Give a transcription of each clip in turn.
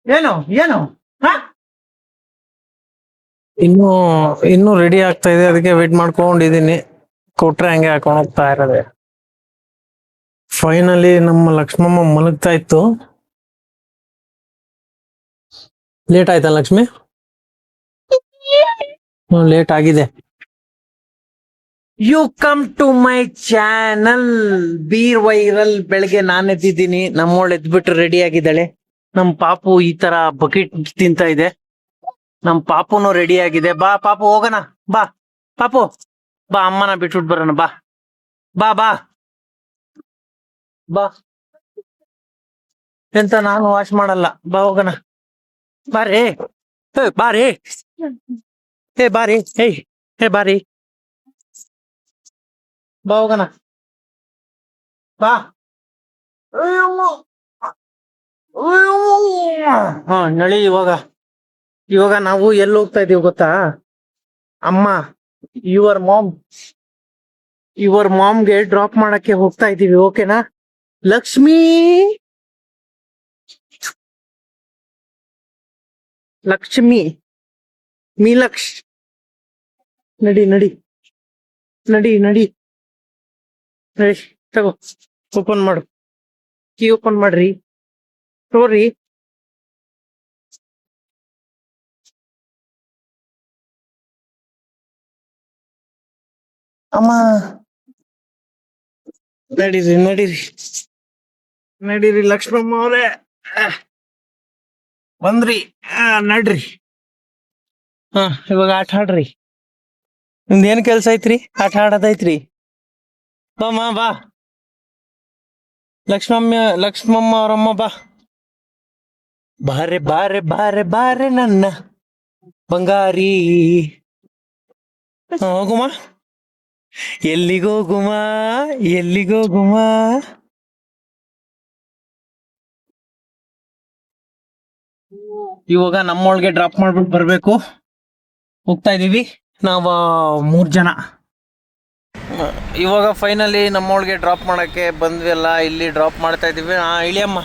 ಏನು ಏನು ಹಾ ಇನ್ನು ಇನ್ನು ರೆಡಿ ಆಗ್ತಾ ಇದೆ, ಅದಕ್ಕೆ ವೇಟ್ ಮಾಡ್ಕೊಂಡಿದೀನಿ. ಕೊಟ್ರೆ ಹಂಗೆ ಹಾಕೊಂಡು ಹೋಗ್ತಾ ಇರೋದೆ. ಫೈನಲಿ ನಮ್ಮ ಲಕ್ಷ್ಮಮ್ಮ ಮಲಗ್ತಾ ಇತ್ತು. ಲೇಟ್ ಆಯ್ತಾ ಲಕ್ಷ್ಮಿ? ಲೇಟ್ ಆಗಿದೆ. You come to my channel beer viral. ಬೆಳಗ್ಗೆ ನಾನು ಎದ್ದಿದ್ದೀನಿ, ನಮ್ಮೋಳು ಎದ್ಬಿಟ್ಟು ರೆಡಿ ಆಗಿದ್ದಾಳೆ. ನಮ್ ಪಾಪು ಈ ತರ ಬಕೆಟ್ ತಿಂತ ಇದೆ. ನಮ್ ಪಾಪುನು ರೆಡಿ ಆಗಿದೆ. ಬಾ ಪಾಪು ಹೋಗೋಣ, ಬಾ ಪಾಪು, ಬಾ ಅಮ್ಮನ ಬಿಟ್ಬಿಟ್ ಬರೋಣ, ಬಾ ಬಾ ಬಾ ಬಾ. ಎಂತ ನಾನು ವಾಶ್ ಮಾಡಲ್ಲ, ಬಾ ಹೋಗೋಣ, ಬಾರಿ ಬಾರಿ, ಹೇ ಬಾರಿ, ಹೇ ಬಾರಿ, ಬಾ ಹೋಗೋಣ, ಬಾ. ಹಾ ನಳಿ. ಇವಾಗ ನಾವು ಎಲ್ಲಿ ಹೋಗ್ತಾ ಇದೀವಿ ಗೊತ್ತಾ ಅಮ್ಮ? ಯುವರ್ ಮಾಮ್ಗೆ ಡ್ರಾಪ್ ಮಾಡಕ್ಕೆ ಹೋಗ್ತಾ ಇದೀವಿ, ಓಕೆನಾ? ಲಕ್ಷ್ಮೀ, ಲಕ್ಷ್ಮಿ, ಮೀಲಕ್ಷ್, ನಡಿ ನಡಿ ನಡಿ ನಡಿ ನಡಿ. ತಗೋ, ಓಪನ್ ಮಾಡು, ಕೀ ಓಪನ್ ಮಾಡ್ರಿ, ತಗೋರಿ. ಅಮ್ಮ ನಡೀರಿ ನಡೀರಿ ನಡೀರಿ, ಲಕ್ಷ್ಮಮ್ಮ ಅವರೇ ಬಂದ್ರಿ. ನಡ್ರಿ. ಹಾ, ಇವಾಗ ಆಟ ಆಡ್ರಿ. ನಿಮ್ದು ಏನ್ ಕೆಲ್ಸ ಐತ್ರಿ? ಆಟ ಆಡೋದೈತ್ರಿ. ಬಾಮ್ಮ ಬಾ, ಲಕ್ಷ್ಮಮ್ಮ ಅವರಮ್ಮ ಬಾ. ಬಾರೆ ಬಾರೆ ಬಾರೆ ಬಾರೆ ನನ್ನ ಬಂಗಾರಿ. ಹೋಗುಮ, ಎಲ್ಲಿಗೋಗುಮ, ಎಲ್ಲಿಗೋಗುಮ. ಇವಾಗ ನಮ್ಮೊಳಗೆ ಡ್ರಾಪ್ ಮಾಡ್ಬಿಟ್ಟು ಬರ್ಬೇಕು. ಹೋಗ್ತಾ ಇದೀವಿ ನಾವ 3 ಜನ. ಇವಾಗ ಫೈನಲಿ ನಮ್ಮೊಳಗೆ ಡ್ರಾಪ್ ಮಾಡಕ್ಕೆ ಬಂದ್ವಿ ಅಲ್ಲ, ಇಲ್ಲಿ ಡ್ರಾಪ್ ಮಾಡ್ತಾ ಇದೀವಿ. ಇಳಿಯಮ್ಮ,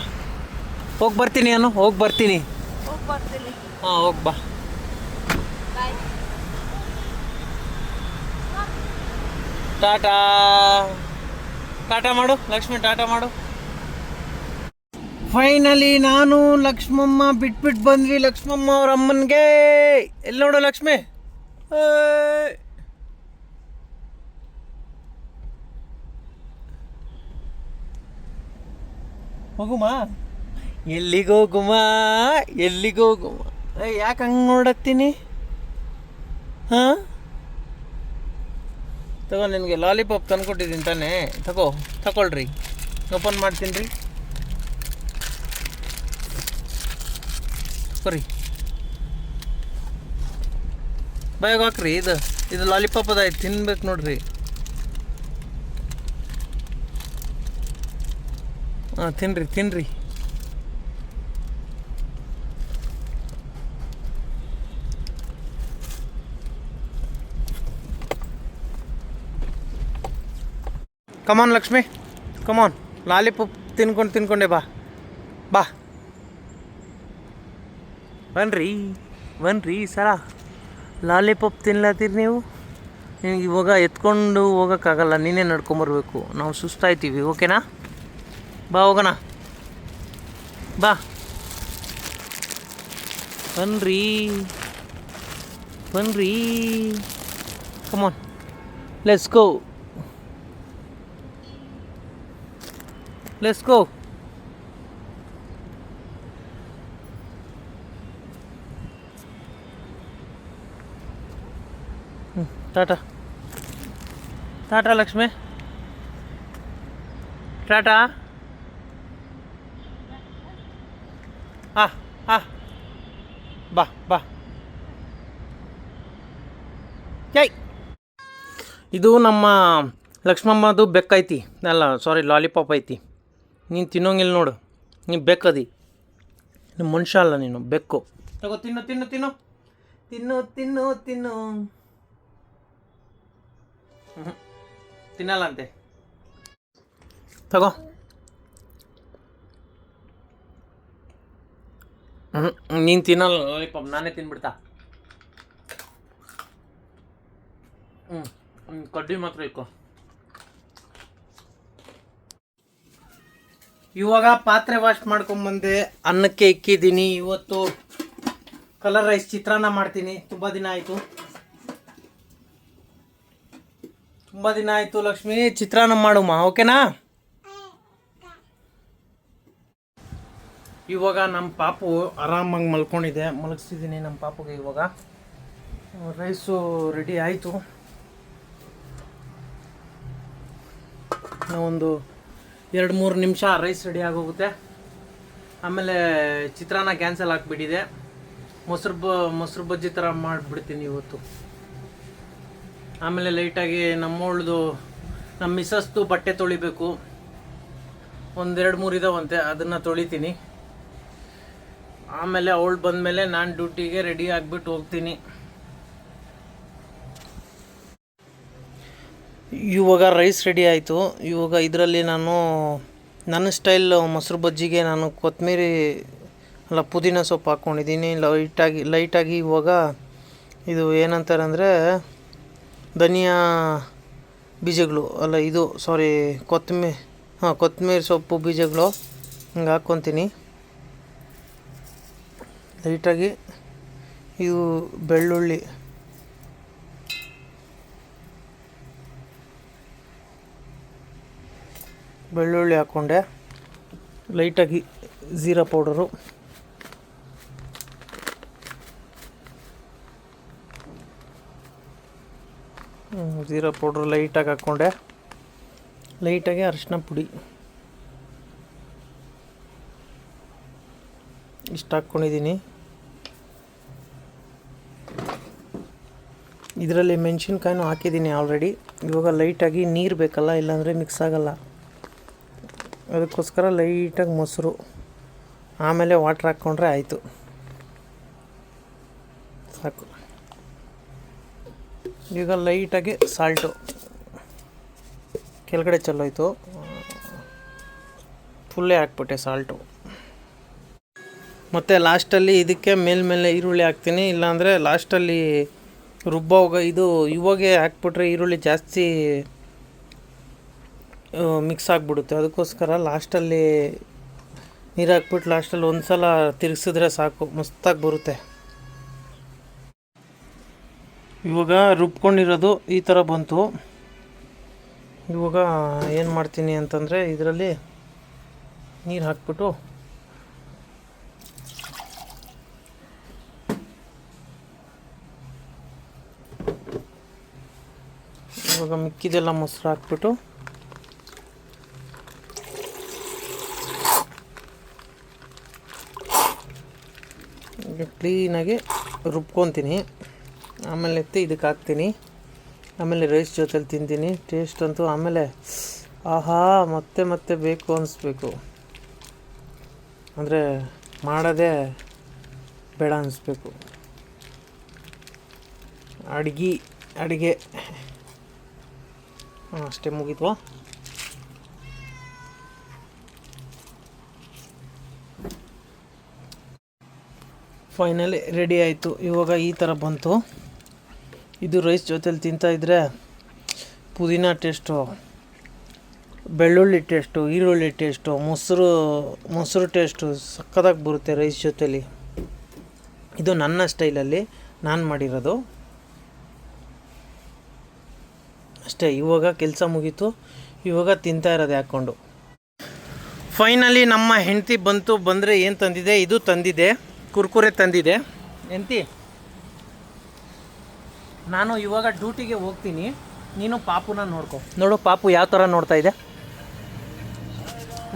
ಹೋಗಿ ಬರ್ತೀನಿ, ನಾನು ಹೋಗಿ ಬರ್ತೀನಿ. ಹಾ, ಹೋಗಿ ಬಾ. ಟಾಟಾ ಟಾಟಾ ಮಾಡು ಲಕ್ಷ್ಮಿ, ಟಾಟಾ ಮಾಡು. ಫೈನಲಿ ನಾನು ಲಕ್ಷ್ಮಮ್ಮ ಬಿಟ್ಬಿಟ್ಟು ಬಂದ್ವಿ ಲಕ್ಷ್ಮಮ್ಮ ಅವ್ರ ಅಮ್ಮನ್ಗೆ. ಎಲ್ಲಿ ನೋಡು ಲಕ್ಷ್ಮಿ, ಹೋಗುಮ, ಎಲ್ಲಿಗೋಗುಮ, ಎಲ್ಲಿಗೋಗುಮ. ಯಾಕೆ ಹಂಗೆ ನೋಡತ್ತೀನಿ? ಹಾ, ತಗೋ, ನಿನಗೆ ಲಾಲಿಪಾಪ್ ತಂದ್ಕೊಟ್ಟಿದ್ದೀನಿ ತಾನೇ, ತಗೊಳ್ರಿ. ಓಪನ್ ಮಾಡ್ತೀನಿ ರೀ, ಕೊರಿ, ಬಾಯಾಗ ಹಾಕ್ರಿ. ಇದು ಲಾಲಿಪಾಪ್ ಅದಾಯ್ತು, ತಿನ್ಬೇಕು ನೋಡ್ರಿ. ಹಾಂ, ತಿನ್ರಿ. ಕಮಾನ್ ಲಕ್ಷ್ಮಿ, ಕಮಾನ್, ಲಾಲಿಪಾಪ್ ತಿನ್ಕೊಂಡೆ ಬಾ ಬಾ. ಬನ್ರಿ ಸರ, ಲಾಲಿಪಾಪ್ ತಿನ್ಲತ್ತೀರಿ ನೀವು. ನಿನಗೆ ಇವಾಗ ಎತ್ಕೊಂಡು ಹೋಗೋಕ್ಕಾಗಲ್ಲ, ನೀನೇ ನಡ್ಕೊಂಬರ್ಬೇಕು. ನಾವು ಸುಸ್ತಾಯ್ತೀವಿ, ಓಕೆನಾ? ಬಾ ಹೋಗೋಣ, ಬಾ. ಬನ್ರಿ ಕಮಾನ್, ಲೆಟ್ಸ್ ಗೋ. ಟಾಟಾ ಲಕ್ಷ್ಮಿ, ಟಾಟಾ. ಬಾ. ಇದು ನಮ್ಮ ಲಕ್ಷ್ಮಮ್ಮದು ಬೆಕ್ಕೈತಿ, ಅಲ್ಲ ಸಾರಿ, ಲಾಲಿಪಾಪ್ ಐತಿ. ನೀನು ತಿನ್ನೋಂಗಿಲ್ಲ ನೋಡು, ನೀನು ಬೆಕ್ಕದಿ, ನೀನು ಮನುಷ್ಯ ಅಲ್ಲ, ನೀನು ಬೆಕ್ಕು. ತಗೋ, ತಿನ್ನು. ತಿನ್ನಲ್ಲ ಅಂತೆ, ತಗೋ. ನೀನು ತಿನ್ನಲ್ಲ ಲಾಲಿಪಾಪ್, ನಾನೇ ತಿನ್ಬಿಡ್ತಾ. ಕಡ್ಡಿ ಮಾತ್ರ ಇಕ್ಕೋ. ಇವಾಗ ಪಾತ್ರೆ ವಾಶ್ ಮಾಡ್ಕೊಂಬಂದೆ, ಅನ್ನಕ್ಕೆ ಇಕ್ಕಿದ್ದೀನಿ. ಇವತ್ತು ಕಲರ್ ರೈಸ್ ಚಿತ್ರಾನ್ನ ಮಾಡ್ತೀನಿ. ತುಂಬ ದಿನ ಆಯಿತು ಲಕ್ಷ್ಮಿ, ಚಿತ್ರಾನ್ನ ಮಾಡುಮ್ಮ, ಓಕೆನಾ? ಇವಾಗ ನಮ್ಮ ಪಾಪು ಆರಾಮಾಗಿ ಮಲ್ಕೊಂಡಿದೆ, ಮಲಗಿಸಿದ್ದೀನಿ ನಮ್ಮ ಪಾಪುಗೆ. ಇವಾಗ ರೈಸು ರೆಡಿ ಆಯಿತು. ಒಂದು 2-3 ನಿಮಿಷ ರೈಸ್ ರೆಡಿ ಆಗೋಗುತ್ತೆ. ಆಮೇಲೆ ಚಿತ್ರಾನ್ನ ಕ್ಯಾನ್ಸಲ್ ಆಗಿಬಿಟ್ಟಿದೆ. ಮೊಸರು ಬಜ್ಜಿ ಥರ ಮಾಡಿಬಿಡ್ತೀನಿ ಇವತ್ತು. ಆಮೇಲೆ ಲೈಟಾಗಿ ನಮ್ಮ ಮಿಸ್ಸಸ್ದು ಬಟ್ಟೆ ತೊಳಿಬೇಕು. 1-2-3 ಇದಾವಂತೆ, ಅದನ್ನು ತೊಳಿತೀನಿ. ಆಮೇಲೆ ಅವಳು ಬಂದಮೇಲೆ ನಾನು ಡ್ಯೂಟಿಗೆ ರೆಡಿ ಆಗಿಬಿಟ್ಟು ಹೋಗ್ತೀನಿ. ಇವಾಗ ರೈಸ್ ರೆಡಿ ಆಯಿತು. ಇವಾಗ ಇದರಲ್ಲಿ ನಾನು ನನ್ನ ಸ್ಟೈಲ್ ಮೊಸರು ಬಜ್ಜಿಗೆ ನಾನು ಕೊತ್ತಂಬರಿ ಪುದೀನ ಸೊಪ್ಪು ಹಾಕ್ಕೊಂಡಿದ್ದೀನಿ ಲೈಟಾಗಿ. ಇವಾಗ ಇದು ಏನಂತಾರೆ ಅಂದರೆ ಧನಿಯಾ ಬೀಜಗಳು ಅಲ್ಲ, ಇದು ಸಾರಿ ಕೊತ್ತಂಬರಿ ಸೊಪ್ಪು ಬೀಜಗಳು ಹಿಂಗೆ ಹಾಕ್ಕೊತೀನಿ ಲೈಟಾಗಿ. ಇದು ಬೆಳ್ಳುಳ್ಳಿ ಹಾಕ್ಕೊಂಡೆ. ಲೈಟಾಗಿ ಜೀರಾ ಪೌಡರು, ಲೈಟಾಗಿ ಹಾಕ್ಕೊಂಡೆ. ಲೈಟಾಗಿ ಅರಿಶಿನ ಪುಡಿ ಇಷ್ಟು ಹಾಕ್ಕೊಂಡಿದ್ದೀನಿ. ಇದರಲ್ಲಿ ಮೆಣಸಿನ್ಕಾಯಿನೂ ಹಾಕಿದ್ದೀನಿ ಆಲ್ರೆಡಿ. ಇವಾಗ ಲೈಟಾಗಿ ನೀರು ಬೇಕಲ್ಲ, ಇಲ್ಲಾಂದರೆ ಮಿಕ್ಸ್ ಆಗಲ್ಲ. ಅದಕ್ಕೋಸ್ಕರ ಲೈಟಾಗಿ ಮೊಸರು, ಆಮೇಲೆ ವಾಟ್ರ್ ಹಾಕ್ಕೊಂಡ್ರೆ ಆಯಿತು, ಸಾಕು. ಈಗ ಲೈಟಾಗಿ ಸಾಲ್ಟು ಕೆಳಗಡೆ ಚೆಲ್ಲೋಯ್ತು, ಫುಲ್ಲೇ ಹಾಕ್ಬಿಟ್ಟೆ ಸಾಲ್ಟು. ಮತ್ತು ಲಾಸ್ಟಲ್ಲಿ ಇದಕ್ಕೆ ಮೇಲ್ಮೇಲೆ ಈರುಳ್ಳಿ ಹಾಕ್ತೀನಿ, ಇಲ್ಲಾಂದರೆ ಲಾಸ್ಟಲ್ಲಿ ಇವಾಗೆ ಹಾಕ್ಬಿಟ್ರೆ ಈರುಳ್ಳಿ ಜಾಸ್ತಿ ಮಿಕ್ಸ್ ಆಗಿಬಿಡುತ್ತೆ. ಅದಕ್ಕೋಸ್ಕರ ಲಾಸ್ಟಲ್ಲಿ ನೀರು ಹಾಕ್ಬಿಟ್ಟು ಲಾಸ್ಟಲ್ಲಿ ಒಂದು ಸಲ ತಿರುಗಿಸಿದ್ರೆ ಸಾಕು, ಮಸ್ತಾಗಿ ಬರುತ್ತೆ. ಇವಾಗ ರುಬ್ಕೊಂಡಿರೋದು ಈ ಥರ ಬಂತು. ಇವಾಗ ಏನು ಮಾಡ್ತೀನಿ ಅಂತಂದರೆ ಇದರಲ್ಲಿ ನೀರು ಹಾಕ್ಬಿಟ್ಟು ಇವಾಗ ಮಿಕ್ಕಿದೆಲ್ಲ ಮೊಸರು ಹಾಕ್ಬಿಟ್ಟು ಕ್ಲೀನಾಗಿ ರುಬ್ಕೊತೀನಿ. ಆಮೇಲೆ ಇದಕ್ಕೆ ಹಾಕ್ತೀನಿ. ಆಮೇಲೆ ರೈಸ್ ಜೊತೆಲಿ ತಿಂತೀನಿ. ಟೇಸ್ಟ್ ಅಂತೂ ಆಮೇಲೆ ಆಹಾ ಮತ್ತೆ ಬೇಕು ಅನಿಸ್ಬೇಕು, ಅಂದರೆ ಮಾಡೋದೇ ಬೇಡ ಅನಿಸ್ಬೇಕು. ಅಡುಗೆ ಅಷ್ಟೇ, ಮುಗಿದ್ವಾ? ಫೈನಲಿ ರೆಡಿ ಆಯಿತು. ಇವಾಗ ಈ ಥರ ಬಂತು. ಇದು ರೈಸ್ ಜೊತೆಲಿ ತಿಂತಾಯಿದ್ರೆ ಪುದೀನ ಟೇಸ್ಟು, ಬೆಳ್ಳುಳ್ಳಿ ಟೇಸ್ಟು, ಈರುಳ್ಳಿ ಟೇಸ್ಟು, ಮೊಸರು ಟೇಸ್ಟು ಸಕ್ಕತ್ತಾಗಿ ಬರುತ್ತೆ ರೈಸ್ ಜೊತೆಲಿ. ಇದು ನನ್ನ ಸ್ಟೈಲಲ್ಲಿ ನಾನು ಮಾಡಿರೋದು ಅಷ್ಟೇ. ಇವಾಗ ಕೆಲಸ ಮುಗೀತು. ಇವಾಗ ತಿಂತಾ ಇರೋದು ಹಾಕ್ಕೊಂಡು. ಫೈನಲಿ ನಮ್ಮ ಹೆಂಡತಿ ಬಂದರೆ ಏನು ತಂದಿದೆ? ಇದು ತಂದಿದೆ, ಕುರ್ಕುರೆ ತಂದಿದೆ. ಎಂತಿ, ನಾನು ಇವಾಗ ಡ್ಯೂಟಿಗೆ ಹೋಗ್ತೀನಿ, ನೀನು ಪಾಪುನ ನೋಡು ಪಾಪು ಯಾವ ಥರ ನೋಡ್ತಾ ಇದೆ.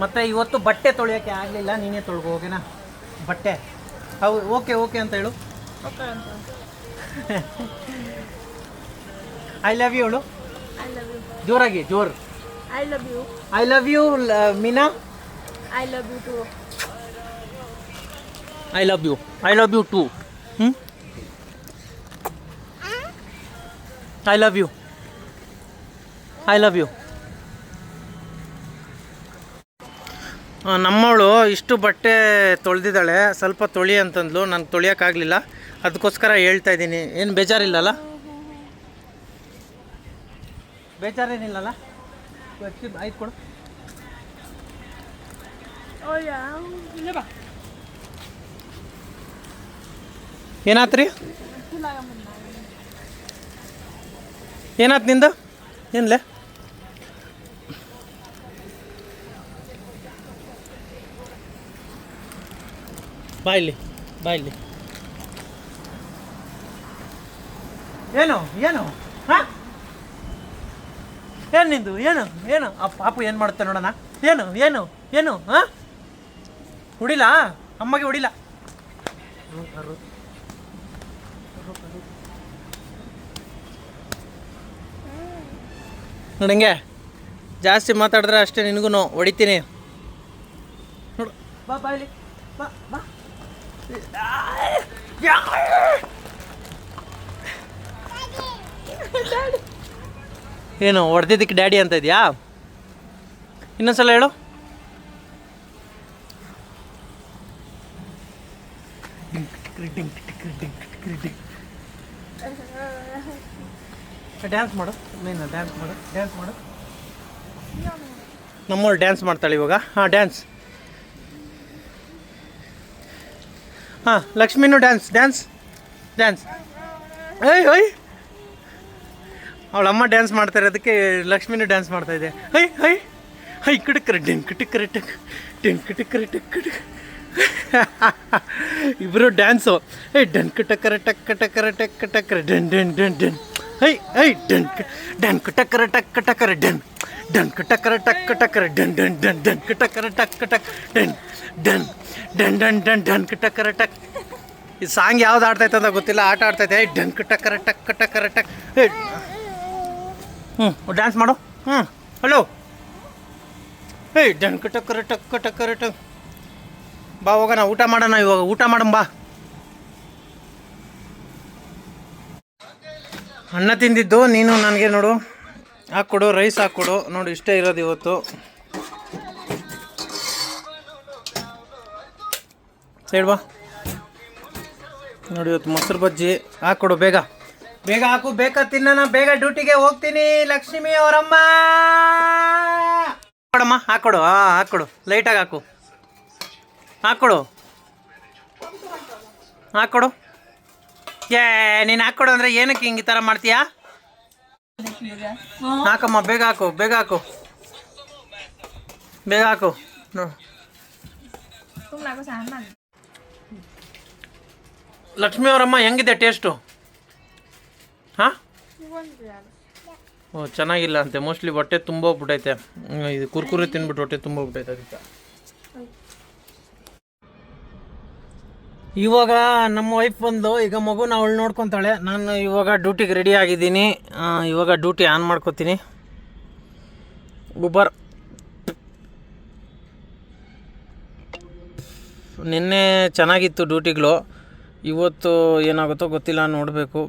ಮತ್ತು ಇವತ್ತು ಬಟ್ಟೆ ತೊಳೆಯೋಕ್ಕೆ ಆಗಲಿಲ್ಲ, ನೀನೇ ತೊಳ್ಕೊ, ಓಕೆನಾ? ಬಟ್ಟೆ ಓಕೆ ಅಂತ ಹೇಳು. ಐ ಲವ್ ಯು ಹೇಳು ಜೋರಾಗಿ. I love you Meena. I love you too. I love you too. I love you. ನಮ್ಮವಳು ಇಷ್ಟು ಬಟ್ಟೆ ತೊಳೆದಿದ್ದಾಳೆ, ಸ್ವಲ್ಪ ತೊಳಿ ಅಂತಂದ್ಲು, ನನಗೆ ತೊಳಿಯೋಕ್ಕಾಗಲಿಲ್ಲ, ಅದಕ್ಕೋಸ್ಕರ ಹೇಳ್ತಾ ಇದ್ದೀನಿ. ಏನು ಬೇಜಾರಿಲ್ಲಲ್ಲ? ಬೇಜಾರೇನಿಲ್ಲಲ್ಲ? ಆಯ್ತು ಕೊಡು. Oh yeah. ಏನಾತ್ರಿ? ಏನಾತ್ ನಿಂದು? ಏನ್ಲೆ? ಬಾಯ್ಲಿ ಬಾಯ್ಲಿ. ಏನು ಏನು ಹಾಂ, ಏನು ನಿಂದು? ಏನು ಏನು ಆ ಪಾಪು ಏನು ಮಾಡುತ್ತೆ ನೋಡೋಣ. ಏನು ಏನು ಏನು ಹಾಂ? ಹೊಡಿಲ್ಲ, ಅಮ್ಮಗೆ ಹೊಡಿಲ್ಲ. ನೋಡಂಗೆ ಜಾಸ್ತಿ ಮಾತಾಡಿದ್ರೆ ಅಷ್ಟೇ ನಿನಗೂ ಹೊಡಿತೀನಿ ನೋಡು. ಬಾ ಬಾಯ್ಲಿ ಬಾ ಬಾ. ಏನು ಹೊಡೆದಿದ್ದಕ್ಕೆ ಡ್ಯಾಡಿ ಅಂತ ಇದೆಯಾ? ಇನ್ನೊಂದ್ಸಲ ಹೇಳು. ಡ್ಯಾನ್ಸ್ ಮಾಡು, ನೀನು ಡ್ಯಾನ್ಸ್ ಮಾಡು, ಡ್ಯಾನ್ಸ್ ಮಾಡು. ನಮ್ಮವ್ರು ಡ್ಯಾನ್ಸ್ ಮಾಡ್ತಾಳೆ ಇವಾಗ. ಹಾಂ ಡ್ಯಾನ್ಸ್. ಹಾಂ ಲಕ್ಷ್ಮೀನು ಡ್ಯಾನ್ಸ್ ಡ್ಯಾನ್ಸ್ ಡ್ಯಾನ್ಸ್. ಏಯ್ ಓಯ್, ಅವಳಮ್ಮ ಡ್ಯಾನ್ಸ್ ಮಾಡ್ತಾ ಇರೋದಕ್ಕೆ ಲಕ್ಷ್ಮೀನು ಡ್ಯಾನ್ಸ್ ಮಾಡ್ತಾ ಇದೆ. ಹೈ ಹೈ ಹೈ ಕಿಟಕರ ಡೆಂಕ್ ಟಿಕ್ಕರ ಟಕ್ ಡೆಂಕ್ ಟಿಕ್ಕರ ಟಕ್ ಟಕ್. ಇಬ್ಬರು ಡ್ಯಾನ್ಸು. ಏಯ್ ಡಂಕ್ ಟಕ್ಕರ ಟಕ್ ಟಕ್ಕರ ಟಕ್ ಟಕ್ಕರ ಡನ್ ಡನ್ ಡನ್ ಡನ್. ಹೈ ಹೈ ಡಂಕ್ ಡಂಕ್ ಟಕ್ಕರ ಟಕ್ ಟಕ್ಕರ ಡನ್ ಡಂಕ್ ಟಕ್ಕರ ಟಕ್ ಟಕ್ಕರ ಡನ್ ಡನ್ ಡನ್ ಡಂಕ್ ಟಕ್ಕರ ಟಕ್ ಟಕ್ ಡನ್ ಡನ್ ಡನ್ ಡನ್ ಡನ್ ಡಂಕ್ ಟಕ್ಕರ ಟಕ್. ಈ ಸಾಂಗ್ ಯಾವ್ದು ಆಡ್ತೈತೆ ಅಂತ ಗೊತ್ತಿಲ್ಲ, ಆಟ ಆಡ್ತೈತೆ. ಡಂಕ್ ಟಕ್ಕರ ಟಕ್ ಟಕ್ಕರ ಟಕ್. ಡ್ಯಾನ್ಸ್ ಮಾಡು. ಹಲೋ. ಏಯ್ ಡಂಕ್ ಟಕ್ಕರ ಟಕ್ ಟಕ್ಕರ ಟಕ್. ಬಾ ಹೋಗೋಣ, ಊಟ ಮಾಡೋಣ ಇವಾಗ. ಊಟ ಮಾಡಂ ಬಾ. ಅನ್ನ ತಿಂದಿದ್ದು ನೀನು ನನಗೆ ನೋಡು ಹಾಕ್ಕೊಡು, ರೈಸ್ ಹಾಕ್ಕೊಡು. ನೋಡು ಇಷ್ಟೇ ಇರೋದು ಇವತ್ತು. ಸೈಡ್ ಬಾ. ನೋಡಿ ಇವತ್ತು ಮೊಸರು ಬಜ್ಜಿ ಹಾಕ್ಕೊಡು. ಬೇಗ ಬೇಗ ಹಾಕು, ಬೇಕಾ ತಿನ್ನೋಣ. ಬೇಗ ಡ್ಯೂಟಿಗೆ ಹೋಗ್ತೀನಿ. ಲಕ್ಷ್ಮಿ ಅವರಮ್ಮ ಕೊಡಮ್ಮ, ಹಾಕ್ಕೊಡು. ಹಾಂ ಹಾಕ್ಕೊಡು, ಲೈಟಾಗಿ ಹಾಕು. ಹಾಕ್ಕೊಡು ಹಾಕ್ಕೊಡು. ಏ ನೀನು ಹಾಕ್ಕೊಡು ಅಂದರೆ ಏನಕ್ಕೆ ಹಿಂಗೆ ಈ ಥರ ಮಾಡ್ತೀಯಾ? ಹಾಕಮ್ಮ, ಬೇಗ ಹಾಕು, ಬೇಗ ಹಾಕು, ಬೇಗ ಹಾಕು. ಲಕ್ಷ್ಮಿ ಅವರಮ್ಮ ಹೆಂಗಿದೆ ಟೇಸ್ಟು? ಹಾಂ ಓ ಚೆನ್ನಾಗಿಲ್ಲ ಅಂತೆ ಮೋಸ್ಟ್ಲಿ. ಹೊಟ್ಟೆ ತುಂಬೋಗ್ಬಿಟ್ಟೈತೆ. ಇದು ಕುರ್ಕುರಿ ತಿನ್ಬಿಟ್ಟು ಹೊಟ್ಟೆ ತುಂಬೋಗ್ಬಿಟ್ಟೈತೆ ಅದಕ್ಕೆ. ಇವಾಗ ನಮ್ಮ ವೈಫ್ ಬಂದು ಈಗ ಮಗುನ ಅವಳು ನೋಡ್ಕೊತಾಳೆ. ನಾನು ಇವಾಗ ಡ್ಯೂಟಿಗೆ ರೆಡಿ ಆಗಿದ್ದೀನಿ. ಇವಾಗ ಡ್ಯೂಟಿ ಆನ್ ಮಾಡ್ಕೋತೀನಿ. ಗುಬ್ಬರ್ ನಿನ್ನೆ ಚೆನ್ನಾಗಿತ್ತು ಡ್ಯೂಟಿಗಳು. ಇವತ್ತು ಏನಾಗುತ್ತೋ ಗೊತ್ತಿಲ್ಲ, ನೋಡಬೇಕು.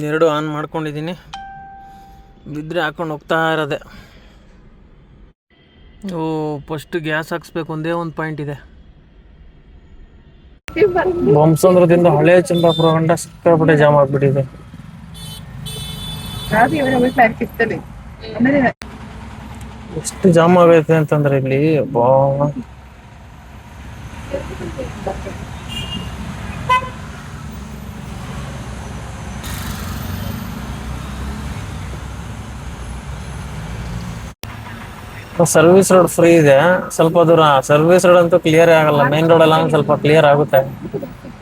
ಎರಡು ಆನ್ ಮಾಡ್ಕೊಂಡಿದ್ದೀನಿ. ಬಿದ್ದರೆ ಹಾಕ್ಕೊಂಡು ಹೋಗ್ತಾ ಇರೋದೆ. ಓ ಫಸ್ಟ್ ಗ್ಯಾಸ್ ಹಾಕ್ಸ್ಬೇಕು, ಒಂದೇ ಒಂದು ಪಾಯಿಂಟ್ ಇದೆ. ಬೊಮ್ಮಸಂದ್ರದಿಂದ ಹಳೆ ಚಂದ್ರಾಪುರ ಗಂಟ ಸಿಕ್ಕಾಪಟ್ಟೆ ಜಾಮ್ ಆಗ್ಬಿಟ್ಟಿದೆ. ಎಷ್ಟು ಜಾಮ್ ಆಗೈತೆ ಅಂತಂದ್ರೆ ಇಲ್ಲಿ ಬಾ. ಸರ್ವಿಸ್ ರೋಡ್ ಫ್ರೀ ಇದೆ, ಸ್ವಲ್ಪ ದೂರ. ಸರ್ವಿಸ್ ರೋಡ್ ಅಂತೂ ಕ್ಲಿಯರ್ ಆಗಲ್ಲ, ಮೇನ್ ರೋಡ್ ಎಲ್ಲ ಸ್ವಲ್ಪ ಕ್ಲಿಯರ್ ಆಗುತ್ತೆ.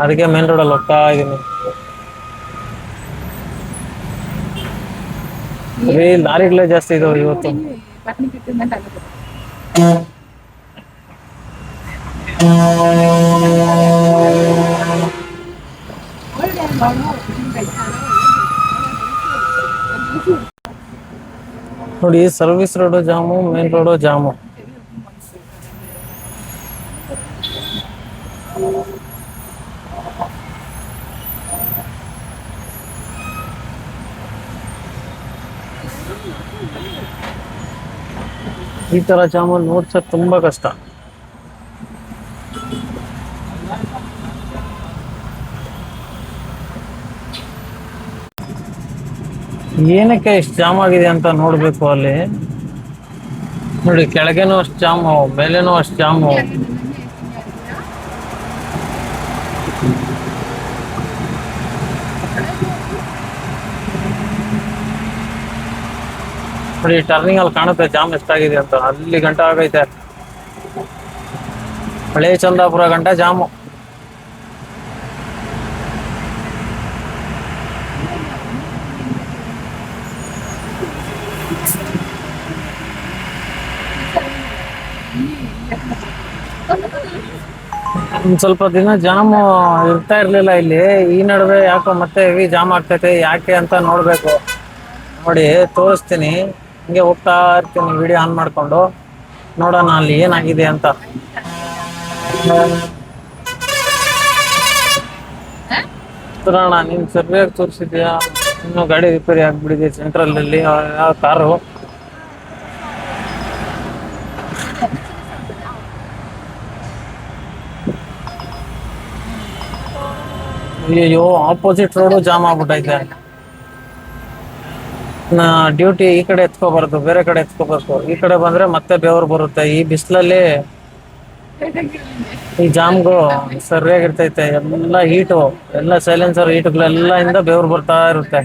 ಅದಕ್ಕೆ ಮೇನ್ ರೋಡಲ್ಲಿ ಹೋಗ್ತಾ ಇದೀನಿ. ಲಾರಿಗಳೇ ಜಾಸ್ತಿ ಇದಾವೆ ಇವತ್ತು. ನೋಡಿ service road jam, main road jam. ಈ ತರ ಜಾಮೂನ್ ನೋಡ್ಸಕ್ ತುಂಬಾ ಕಷ್ಟ. ಏನಕ್ಕೆ ಇಷ್ಟು ಜಾಮ್ ಆಗಿದೆ ಅಂತ ನೋಡ್ಬೇಕು ಅಲ್ಲಿ. ನೋಡಿ, ಕೆಳಗೇನು ಅಷ್ಟು ಜಾಮು, ಮೇಲೇನೂ ಅಷ್ಟು ಜಾಮು. ನೋಡಿ, ಟರ್ನಿಂಗ್ ಅಲ್ಲಿ ಕಾಣುತ್ತೆ ಜಾಮ್ ಎಷ್ಟಾಗಿದೆ ಅಂತ. ಅಲ್ಲಿ ಗಂಟ ಆಗೈತೆ, ಹಳೆ ಚಂದಾಪುರ ಗಂಟ ಜಾಮು. ಒಂದ್ ಸ್ವಲ್ಪ ದಿನ ಜಾಮು ಇರ್ತಾ ಇರ್ಲಿಲ್ಲ ಇಲ್ಲಿ. ಈ ನಡುವೆ ಯಾಕೋ ಮತ್ತೆ ಹೆವಿ ಜಾಮ್ ಆಗ್ತೈತೆ, ಯಾಕೆ ಅಂತ ನೋಡ್ಬೇಕು. ನೋಡಿ, ತೋರಿಸ್ತೀನಿ. ಹಿಂಗೆ ಹೋಗ್ತಾ ಇರ್ತೀನಿ ವಿಡಿಯೋ ಆನ್ ಮಾಡ್ಕೊಂಡು, ನೋಡೋಣ ಅಲ್ಲಿ ಏನಾಗಿದೆ ಅಂತ. ತೋರೋಣ. ನೀನ್ ಸರಿಯಾಗಿ ತೋರಿಸಿದ್ಯಾ? ಇನ್ನು ಗಾಡಿ ರಿಪೇರಿ ಆಗ್ಬಿಟ್ಟಿದೆ ಸೆಂಟ್ರಲ್ ಅಲ್ಲಿ, ಯಾವ ಕಾರು. ಅಯ್ಯೋ, ಆಪೋಸಿಟ್ ರೋಡು ಜಾಮ್ ಆಗ್ಬಿಟ್ಟೈತೆ. ಡ್ಯೂಟಿ ಈ ಕಡೆ ಎತ್ಕೋಬಾರ್ದು, ಬೇರೆ ಕಡೆ ಎತ್ಕೋಬೇಕು. ಈ ಕಡೆ ಬಂದ್ರೆ ಮತ್ತೆ ಬೆವರು ಬರುತ್ತೆ. ಈ ಬಿಸಿಲಲ್ಲಿ ಈ ಜಾಮ್ಗೂ ಸರಿಯಾಗಿರ್ತೈತೆ. ಎಲ್ಲ ಹೀಟು, ಎಲ್ಲ ಸೈಲೆನ್ಸರ್ ಹೀಟುಗಳೆಲ್ಲ ಇಂದ ಬೆವರು ಬರ್ತಾ ಇರುತ್ತೆ.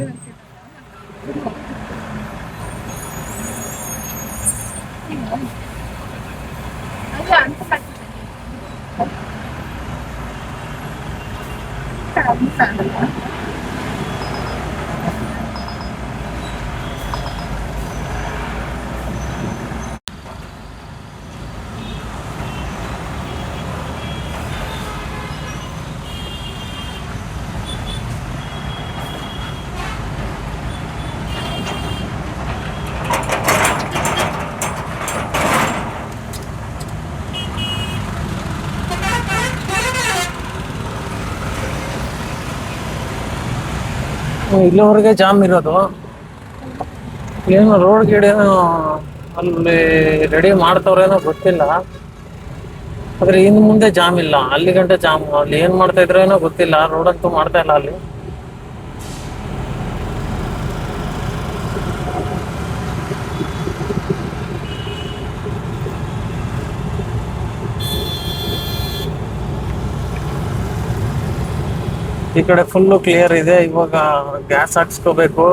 ಇಲ್ಲಿವರೆಗೆ ಜಾಮ್ ಇರೋದು. ಏನು ರೋಡ್ ಗಿಡ ಅಲ್ಲಿ ರೆಡಿ ಮಾಡ್ತವ್ರೇನೋ ಗೊತ್ತಿಲ್ಲ, ಆದ್ರೆ ಇನ್ನು ಮುಂದೆ ಜಾಮ್ ಇಲ್ಲ. ಅಲ್ಲಿ ಗಂಟೆ ಜಾಮ್. ಅಲ್ಲಿ ಏನ್ ಮಾಡ್ತಾ ಇದ್ರೇನೋ ಗೊತ್ತಿಲ್ಲ. ರೋಡ್ ಅಂತೂ ಮಾಡ್ತಾ ಇಲ್ಲ ಅಲ್ಲಿ. ಈ ಕಡೆ ಫುಲ್ಲು ಕ್ಲಿಯರ್ ಇದೆ. ಇವಾಗ ಗ್ಯಾಸ್ ಹಾಕ್ಸ್ಕೋಬೇಕು.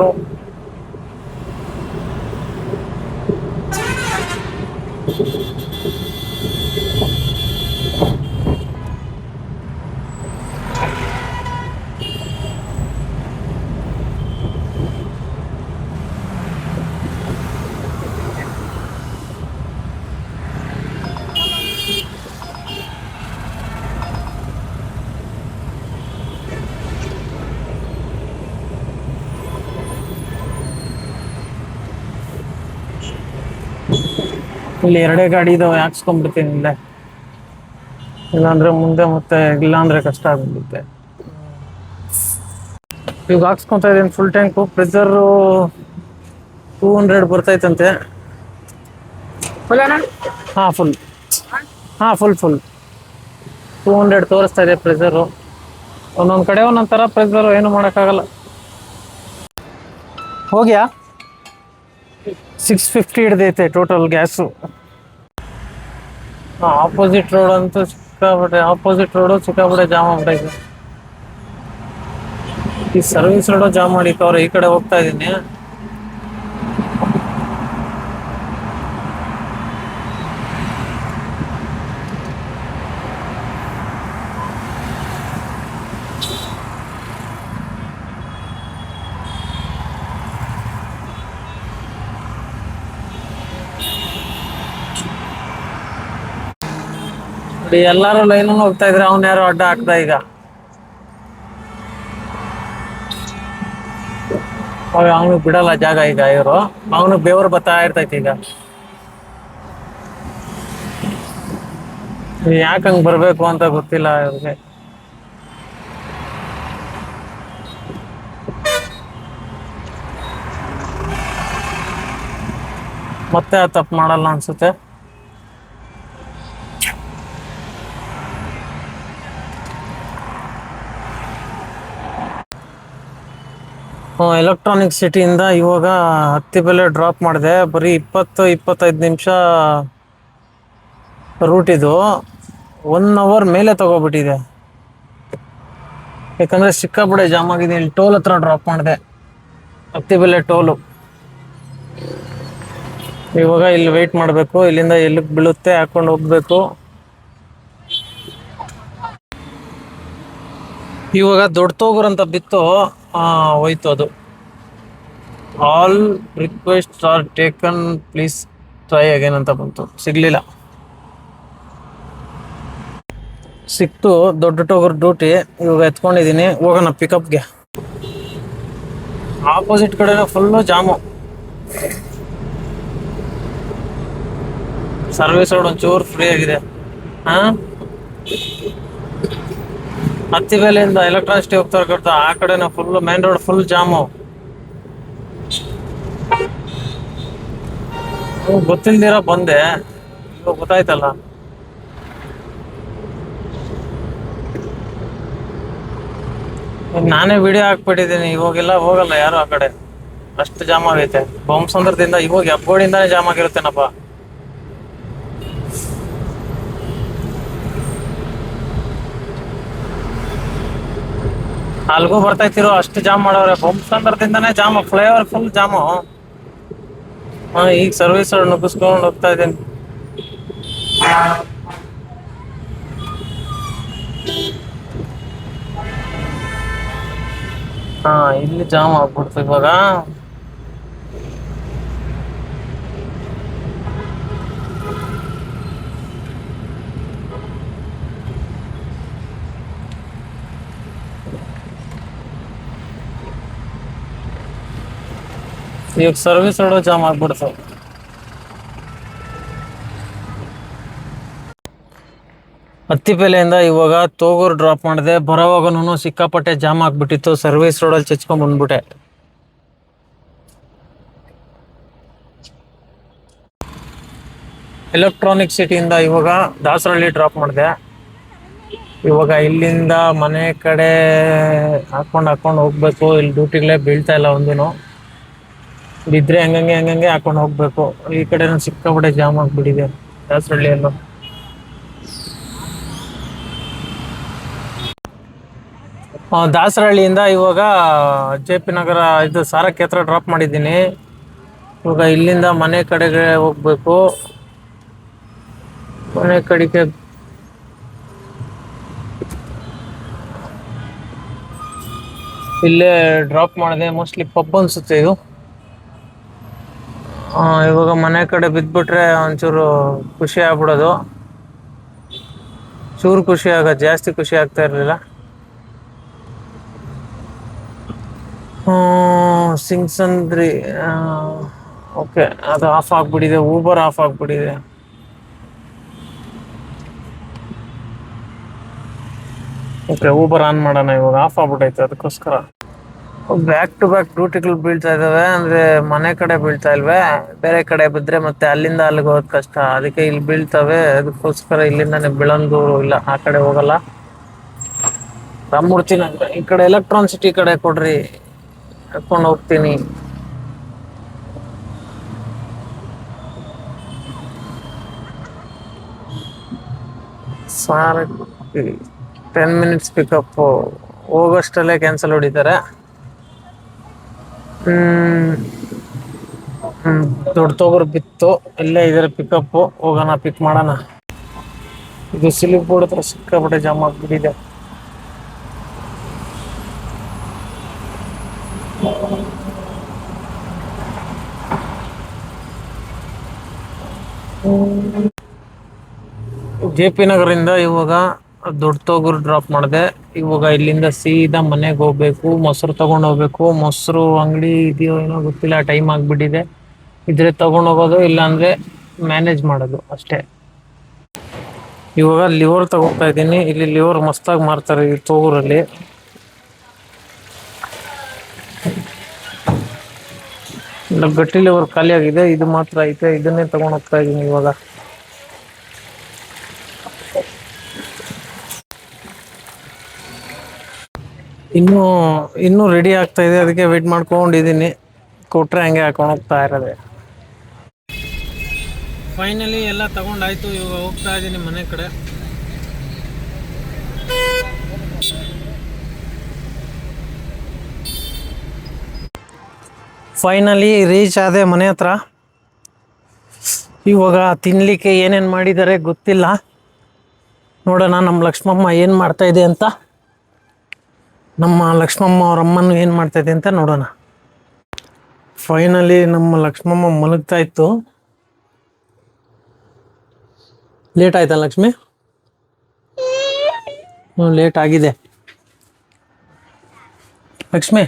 ಇಲ್ಲಿ ಎರಡೇ ಗಾಡಿ ಇದಾವೆ, ಹಾಕ್ಸ್ಕೊಂಡ್ಬಿಡ್ತೀನಿ ಇಲ್ಲೇ. ಇಲ್ಲಾಂದ್ರೆ ಮುಂದೆ ಮತ್ತೆ ಇಲ್ಲಾಂದ್ರೆ ಕಷ್ಟ ಆಗ್ಬಿಡುತ್ತೆ. ಇವಾಗ ಹಾಕ್ಸ್ಕೊಂತ ಇದೀನಿ ಫುಲ್ ಟ್ಯಾಂಕು. ಪ್ರೆಷರ್ 200 ಬರ್ತೈತಂತೆ. ಹಾ, ಫುಲ್. ಹಾ, ಫುಲ್ 200 ತೋರಿಸ್ತಾ ಇದೆ ಪ್ರೆಷರು. ಒಂದೊಂದ್ ಕಡೆ ಒಂದೊಂದ್ ತರ ಪ್ರೆಷರ್, ಏನು ಮಾಡೋಕ್ಕಾಗಲ್ಲ. ಹೋಗ್ಯಾ 650 ಹಿಡ್ದೈತೆ ಟೋಟಲ್ ಗ್ಯಾಸು. ಆಪೋಸಿಟ್ ರೋಡ್ ಅಂತೂ ಸಿಕ್ಕಾಬಿಟ್ಟೆ ಜಾಮ್ ಆಗ್ಬಿಟ್ಟೈತೆ. ಈ ಸರ್ವಿಸ್ ರೋಡು ಜಾಮ್ ಮಾಡಿಕವ್ರೆ. ಈ ಕಡೆ ಹೋಗ್ತಾ ಇದೀನಿ. ಎಲ್ಲಾರು ಲೈನ್ ಹೋಗ್ತಾ ಇದ್ರೆ ಅವ್ನ ಯಾರು ಅಡ್ಡ ಹಾಕ್ದ. ಈಗ ಅವನಿಗೆ ಬಿಡಲ್ಲ ಜಾಗ. ಈಗ ಇವರು ಅವನಿಗೆ ಬೆವರು ಬರ್ತಾ ಇರ್ತೈತಿ. ಈಗ ಯಾಕಂಗ್ ಬರ್ಬೇಕು ಅಂತ ಗೊತ್ತಿಲ್ಲ ಇವ್ರಿಗೆ. ಮತ್ತೆ ಆ ತಪ್ಪು ಮಾಡಲ್ಲ ಅನ್ಸುತ್ತೆ. ಎಲೆಕ್ಟ್ರಾನಿಕ್ ಸಿಟಿಯಿಂದ ಇವಾಗ ಹತ್ತಿಬೆಲೆ ಡ್ರಾಪ್ ಮಾಡಿದೆ. ಬರೀ 20-25 ನಿಮಿಷ ರೂಟ್ ಇದು. 1 ಅವರ್ ಮೇಲೆ ತಗೋಬಿಟ್ಟಿದೆ. ಯಾಕಂದರೆ ಸಿಕ್ಕಾಪಟ್ಟೆ ಜಾಮ್ ಆಗಿದೆ. ಇಲ್ಲಿ ಟೋಲ್ ಹತ್ರ ಡ್ರಾಪ್ ಮಾಡಿದೆ, ಹತ್ತಿಬೆಲೆ ಟೋಲು. ಇವಾಗ ಇಲ್ಲಿ ವೆಯ್ಟ್ ಮಾಡಬೇಕು. ಇಲ್ಲಿಂದ ಎಲ್ಲಿಗೆ ಬೀಳುತ್ತೆ ಹಾಕೊಂಡು ಹೋಗ್ಬೇಕು. ಇವಾಗ ದೊಡ್ಡ ತೋಗೂರ್ ಅಂತ ಬಿತ್ತು, ಹೋಯ್ತು ಅದು. All request are taken, please try again ಅಂತ ಬಂತು. ಸಿಗ್ಲಿಲ್ಲ. ಸಿಕ್ತು ದೊಡ್ಡ ಟೋಗರ್ ಡ್ಯೂಟಿ. ಇವಾಗ ಎತ್ಕೊಂಡಿದ್ದೀನಿ, ಹೋಗೋಣ ಪಿಕಪ್ಗೆ. ಆಪೋಸಿಟ್ ಕಡೆನೂ ಫುಲ್ಲು ಜಾಮು. ಸರ್ವಿಸ್ ರೋಡ್ ಒಂಚೂರು ಫ್ರೀ ಆಗಿದೆ. ಹತ್ತಿಬೆಲೆಯಿಂದ ಎಲೆಕ್ಟ್ರಾನಿಕ್ ಸಿಟಿ ಹೋಗ್ತಾ ಆ ಕಡೆನೂ full main road full jam. ಗೊತ್ತಿಲ್ದಿರ ಬಂದೆ, ಇವಾಗ ಗೊತ್ತಾಯ್ತಲ್ಲ. ನಾನೇ ವಿಡಿಯೋ ಹಾಕ್ಬಿಟ್ಟಿದ್ದೀನಿ. ಇವಾಗೆಲ್ಲ ಹೋಗಲ್ಲ ಯಾರು ಆ ಕಡೆ, ಅಷ್ಟು ಜಾಮ್ ಆಗೈತೆ. ಬೊಮ್ಮಸಂದ್ರದಿಂದ ಇವಾಗ ಹೆಬ್ಗೋಡಿಂದಾನೇ ಜಾಮ್ ಆಗಿರುತ್ತೇನಪ್ಪ. ಅಲ್ಗೂ ಬರ್ತಾಯ್ತಿರೋ ಅಷ್ಟು ಜಾಮ್ ಮಾಡವ್ರೆ. ಬೊಮ್ಮಸಂದ್ರದಿಂದಾನೇ ಜಾಮು, ಫ್ಲೈಓವರ್ ಫುಲ್ ಜಾಮು. ಈಗ ಸರ್ವಿಸ್ ರೋಡ್ ನುಗ್ಗಿಸ್ಕೊಂಡು ಹೋಗ್ತಾ ಇದ್ದೀನಿ. ಇಲ್ಲಿ ಜಾಮ್ ಆಗ್ಬಿಡ್ತು ಇವಾಗ. ಈಗ ಸರ್ವಿಸ್ ರೋಡ್ ಜಾಮ್ ಆಗ್ಬಿಡ್ತು. ಹತ್ತಿಬೆಲೆಯಿಂದ ಇವಾಗ ತೋಗೂರು ಡ್ರಾಪ್ ಮಾಡಿದೆ. ಬರೋವಾಗನೂ ಸಿಕ್ಕಾಪಟ್ಟೆ ಜಾಮ್ ಆಗ್ಬಿಟ್ಟಿತ್ತು. ಸರ್ವಿಸ್ ರೋಡಲ್ಲಿ ಚಚ್ಕೊಂಡ್ ಬಂದ್ಬಿಟ್ಟೆ. ಎಲೆಕ್ಟ್ರಾನಿಕ್ ಸಿಟಿಯಿಂದ ಇವಾಗ ದಾಸರಳ್ಳಿ ಡ್ರಾಪ್ ಮಾಡಿದೆ. ಇವಾಗ ಇಲ್ಲಿಂದ ಮನೆ ಕಡೆ ಹಾಕೊಂಡು ಹೋಗ್ಬೇಕು. ಇಲ್ಲಿ ಡ್ಯೂಟಿಗಳೇ ಬೀಳ್ತಾ ಇಲ್ಲ ಒಂದೂ. ಬಿದ್ದರೆ ಹಂಗಂಗೆ ಹಾಕೊಂಡು ಹೋಗ್ಬೇಕು. ಈ ಕಡೆನೂ ಸಿಕ್ಕಾಪಟ್ಟೆ ಜಾಮ್ ಆಗಿಬಿಟ್ಟಿದೆ ದಾಸರಳ್ಳಿಯಲ್ಲೂ. ದಾಸರಹಳ್ಳಿಯಿಂದ ಇವಾಗ JP ನಗರ ಇದು ಸಾರಕ್ಕೆ ಹತ್ರ ಡ್ರಾಪ್ ಮಾಡಿದ್ದೀನಿ. ಇವಾಗ ಇಲ್ಲಿಂದ ಮನೆ ಕಡೆಗೆ ಹೋಗ್ಬೇಕು. ಮನೆ ಕಡೆಗೆ ಇಲ್ಲೇ ಡ್ರಾಪ್ ಮಾಡಿದೆ. ಮೋಸ್ಟ್ಲಿ ಪಬ್ ಅನ್ಸುತ್ತೆ ಇದು. ಇವಾಗ ಮನೆ ಕಡೆ ಬಿದ್ದುಬಿಟ್ರೆ ಒಂಚೂರು ಖುಷಿ ಆಗ್ಬಿಡೋದು. ಚೂರು ಖುಷಿ ಆಗೋದು, ಜಾಸ್ತಿ ಖುಷಿ ಆಗ್ತಾ ಇರಲಿಲ್ಲ. ಸಿಂಗ್ಸಂದ್ರಿ ಓಕೆ, ಅದು ಆಫ್ ಆಗಿಬಿಟ್ಟಿದೆ. ಊಬರ್ ಆಫ್ ಆಗಿಬಿಟ್ಟಿದೆ. ಓಕೆ, ಊಬರ್ ಆನ್ ಮಾಡೋಣ. ಇವಾಗ ಆಫ್ ಆಗ್ಬಿಟ್ಟೈತೆ, ಅದಕ್ಕೋಸ್ಕರ. ಬ್ಯಾಕ್ ಟು ಬ್ಯಾಕ್ ಡ್ಯೂಟಿಗಳು ಬೀಳ್ತಾ ಇದ್ದಾವೆ. ಅಂದರೆ ಮನೆ ಕಡೆ ಬೀಳ್ತಾ ಇಲ್ವೇ, ಬೇರೆ ಕಡೆ ಬಿದ್ದರೆ ಮತ್ತೆ ಅಲ್ಲಿಂದ ಅಲ್ಲಿಗೆ ಹೋಗೋದು ಕಷ್ಟ. ಅದಕ್ಕೆ ಇಲ್ಲಿ ಬೀಳ್ತವೆ. ಅದಕ್ಕೋಸ್ಕರ ಇಲ್ಲಿಂದಾನೆ ಬೀಳಂದು ಇಲ್ಲ, ಆ ಕಡೆ ಹೋಗಲ್ಲ. ರಾಮಮೂರ್ತಿ ನಗರ ಈ ಕಡೆ ಎಲೆಕ್ಟ್ರಾನಿಕ್ ಸಿಟಿ ಕಡೆ ಕೊಡ್ರಿ, ಹಾಕೊಂಡು ಹೋಗ್ತೀನಿ. Sir 10 minutes pickup. ಹೋಗೋಷ್ಟಲ್ಲೇ ಕ್ಯಾನ್ಸಲ್ ಹೊಡಿತಾರೆ. ದೊಡ್ಡ ತೋಗರು ಬಿತ್ತು. ಇಲ್ಲೇ ಇದರ ಪಿಕಪ್ಪು. ಹೋಗೋಣ, ಪಿಕ್ ಮಾಡೋಣ. ಇದು ಸಿಲಿಪ್ ಬೋರ್ಡ್ ಹತ್ರ ಸಿಕ್ಕಾಪಟ್ಟೆ ಜಾಮ್ ಆಗಿಬಿಟ್ಟಿದೆ. JP ನಗರಿಂದ ಇವಾಗ ದೊಡ್ಡ ತೋಗೂರು ಡ್ರಾಪ್ ಮಾಡಿದೆ. ಇವಾಗ ಇಲ್ಲಿಂದ ಸೀದಾ ಮನೆಗೆ ಹೋಗ್ಬೇಕು. ಮೊಸರು ತಗೊಂಡು ಹೋಗ್ಬೇಕು. ಮೊಸರು ಅಂಗಡಿ ಇದೆಯೋ ಏನೋ ಗೊತ್ತಿಲ್ಲ, ಟೈಮ್ ಆಗಿಬಿಟ್ಟಿದೆ. ಇದ್ರೆ ತಗೊಂಡೋಗೋದು, ಇಲ್ಲಾಂದರೆ ಮ್ಯಾನೇಜ್ ಮಾಡೋದು ಅಷ್ಟೇ. ಇವಾಗ ಲಿವರ್ ತಗೋತಾ ಇದ್ದೀನಿ. ಇಲ್ಲಿ ಲಿವರ್ ಮಸ್ತಾಗಿ ಮಾರ್ತಾರೆ ಈ ತೋಗೂರಲ್ಲಿ. ಇಲ್ಲ ಗಟ್ಟಿಲಿ ಅವ್ರು ಖಾಲಿ ಆಗಿದೆ, ಇದು ಮಾತ್ರ ಐತೆ. ಇದನ್ನೇ ತಗೊಂಡ್ ಹೋಗ್ತಾ ಇದೀನಿ ಇವಾಗ. ಇನ್ನೂ ರೆಡಿ ಆಗ್ತಾ ಇದೆ, ಅದಕ್ಕೆ ವೇಟ್ ಮಾಡ್ಕೊಂಡಿದ್ದೀನಿ. ಕೊಟ್ರೆ ಹಂಗೆ ಹಾಕೊಂಡು ಹೋಗ್ತಾ ಇರೋದೆ. ಫೈನಲಿ ಎಲ್ಲ ತಗೊಂಡಾಯ್ತು. ಇವಾಗ ಹೋಗ್ತಾ ಇದ್ದೀನಿ ಮನೆ ಕಡೆ. ಫೈನಲಿ ರೀಚ್ ಆದೆ ಮನೆ ಹತ್ರ. ಇವಾಗ ತಿನ್ಲಿಕ್ಕೆ ಏನೇನು ಮಾಡಿದ್ದಾರೆ ಗೊತ್ತಿಲ್ಲ, ನೋಡೋಣ ನಮ್ಮ ಲಕ್ಷ್ಮಮ್ಮ ಏನು ಮಾಡ್ತಾ ಇದೆ ಅಂತ. ನಮ್ಮ ಲಕ್ಷ್ಮಮ್ಮ ಅವ್ರ ಅಮ್ಮನೂ ಏನು ಮಾಡ್ತಾ ಇದೆ ಅಂತ ನೋಡೋಣ. ಫೈನಲಿ ನಮ್ಮ ಲಕ್ಷ್ಮಮ್ಮ ಮಲಗ್ತಾ ಇತ್ತು. ಲೇಟ್ ಆಯ್ತಾ ಲಕ್ಷ್ಮಿ? ಲೇಟ್ ಆಗಿದೆ. ಲಕ್ಷ್ಮಿ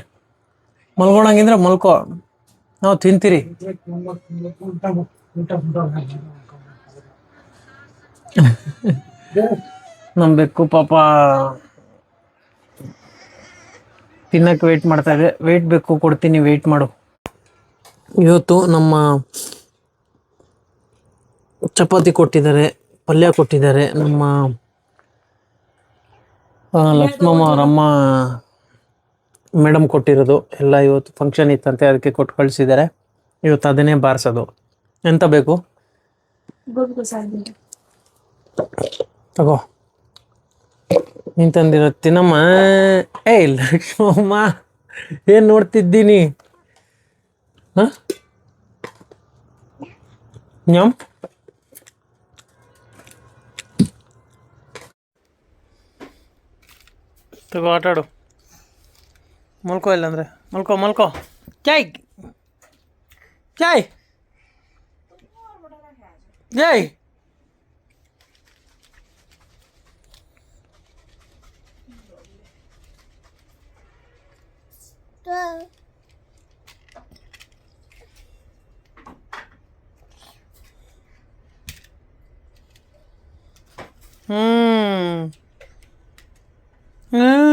ಮಲ್ಕೊಳಂಗಿದ್ರೆ ಮಲ್ಕೋ, ನಾವು ತಿಂತೀರಿ. ನಮ್ಮ ಬೆಕ್ಕು ಪಾಪ ತಿನ್ನಕ್ಕೆ ವೆಯ್ಟ್ ಮಾಡ್ತಾ ಇದೆ. ವೆಯ್ಟ್ ಬೇಕು, ಕೊಡ್ತೀನಿ, ವೆಯ್ಟ್ ಮಾಡು. ಇವತ್ತು ನಮ್ಮ ಚಪಾತಿ ಕೊಟ್ಟಿದ್ದಾರೆ, ಪಲ್ಯ ಕೊಟ್ಟಿದ್ದಾರೆ. ನಮ್ಮ ಲಕ್ಷ್ಮಮ್ಮ ಅವರಮ್ಮ ಮೇಡಮ್ ಕೊಟ್ಟಿರೋದು ಎಲ್ಲ. ಇವತ್ತು ಫಂಕ್ಷನ್ ಇತ್ತಂತೆ, ಅದಕ್ಕೆ ಕೊಟ್ಟು ಕಳಿಸಿದ್ದಾರೆ. ಇವತ್ತು ಅದನ್ನೇ ಬಾರಿಸೋದು. ಎಂತ ಬೇಕು ತಗೋ, ನೀನು ತಂದಿರೋ ತಿನ್ನಮ್ಮ. ಏಯ್ ಲಕ್ಷ್ಮಮ್ಮ, ಏನು ನೋಡ್ತಿದ್ದೀನಿ? ಹಾಂ ನ್ಯಾಮ್ ತಗೋ, ಆಟಾಡು. ಮಲ್ಕೋ, ಇಲ್ಲಾಂದ್ರೆ ಮಲ್ಕೋ ಮಲ್ಕೋ. ಜಾಯ್ ಜಾಯ್ ಜಾಯ್. ಹ್ಞೂ